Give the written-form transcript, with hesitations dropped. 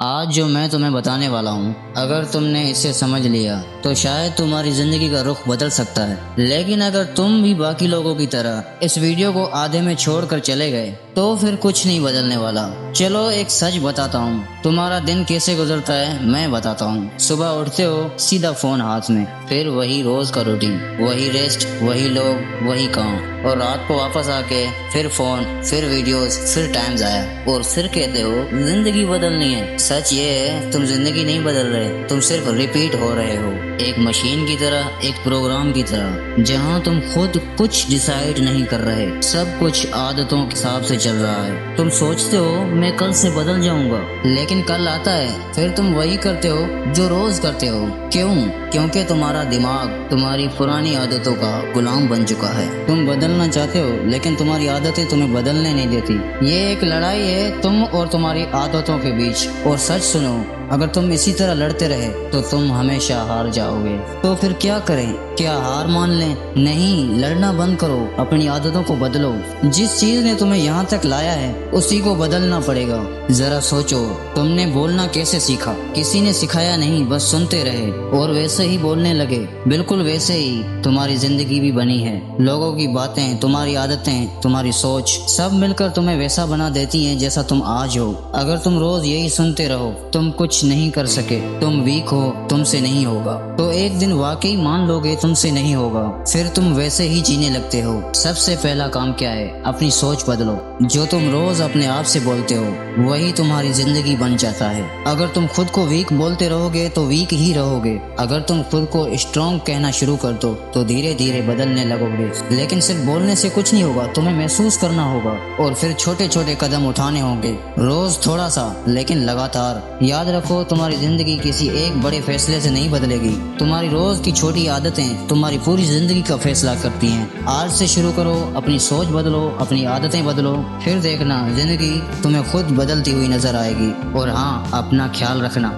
آج جو میں تمہیں بتانے والا ہوں، اگر تم نے اسے سمجھ لیا تو شاید تمہاری زندگی کا رخ بدل سکتا ہے، لیکن اگر تم بھی باقی لوگوں کی طرح اس ویڈیو کو آدھے میں چھوڑ کر چلے گئے تو پھر کچھ نہیں بدلنے والا۔ چلو ایک سچ بتاتا ہوں، تمہارا دن کیسے گزرتا ہے میں بتاتا ہوں۔ صبح اٹھتے ہو، سیدھا فون ہاتھ میں، پھر وہی روز کا روٹین، وہی ریسٹ، وہی لوگ، وہی کام، اور رات کو واپس آ کے پھر فون، پھر ویڈیوز، پھر ٹائم ضائع، اور پھر کہتے ہو زندگی بدلنی ہے۔ سچ یہ ہے تم زندگی نہیں بدل رہے، تم صرف ریپیٹ ہو رہے ہو، ایک مشین کی طرح، ایک پروگرام کی طرح، جہاں تم خود کچھ ڈیسائیڈ نہیں کر رہے، سب کچھ عادتوں کے حساب سے چل رہا ہے۔ تم سوچتے ہو میں کل سے بدل جاؤں گا، لیکن کل آتا ہے پھر تم وہی کرتے ہو جو روز کرتے ہو۔ کیوں؟ کیونکہ تمہارا دماغ تمہاری پرانی عادتوں کا غلام بن چکا ہے۔ تم بدلنا چاہتے ہو لیکن تمہاری عادتیں تمہیں بدلنے نہیں دیتی۔ یہ ایک لڑائی ہے تم اور تمہاری عادتوں کے بیچ، اور سچ سنو، اگر تم اسی طرح لڑتے رہے تو تم ہمیشہ ہار جاؤ گے۔ تو پھر کیا کریں؟ کیا ہار مان لیں؟ نہیں، لڑنا بند کرو، اپنی عادتوں کو بدلو۔ جس چیز نے تمہیں یہاں تک لایا ہے اسی کو بدلنا پڑے گا۔ ذرا سوچو، تم نے بولنا کیسے سیکھا؟ کسی نے سکھایا نہیں، بس سنتے رہے اور ویسے ہی بولنے لگے۔ بالکل ویسے ہی تمہاری زندگی بھی بنی ہے۔ لوگوں کی باتیں، تمہاری عادتیں، تمہاری سوچ، سب مل کر تمہیں ویسا بنا دیتی ہیں جیسا تم آج ہو۔ اگر تم روز یہی سنتے رہو تم کچھ نہیں کر سکے، تم ویک ہو، تم سے نہیں ہوگا، تو ایک دن واقعی مان لو گے تم سے نہیں ہوگا، پھر تم ویسے ہی جینے لگتے ہو۔ سب سے پہلا کام کیا ہے؟ اپنی سوچ بدلو۔ جو تم روز اپنے آپ سے بولتے ہو وہی تمہاری زندگی بن جاتا ہے۔ اگر تم خود کو ویک بولتے رہو گے تو ویک ہی رہو گے۔ اگر تم خود کو اسٹرانگ کہنا شروع کر دو تو دھیرے دھیرے بدلنے لگو گے۔ لیکن صرف بولنے سے کچھ نہیں ہوگا، تمہیں محسوس کرنا ہوگا، اور پھر چھوٹے چھوٹے قدم اٹھانے ہوں گے، روز تھوڑا سا لیکن لگاتار۔ یاد رکھو، تمہاری زندگی کسی ایک بڑے فیصلے سے نہیں بدلے گی، تمہاری روز کی چھوٹی عادتیں تمہاری پوری زندگی کا فیصلہ کرتی ہیں۔ آج سے شروع کرو، اپنی سوچ بدلو، اپنی عادتیں بدلو، پھر دیکھنا زندگی تمہیں خود بدلتی ہوئی نظر آئے گی۔ اور ہاں، اپنا خیال رکھنا۔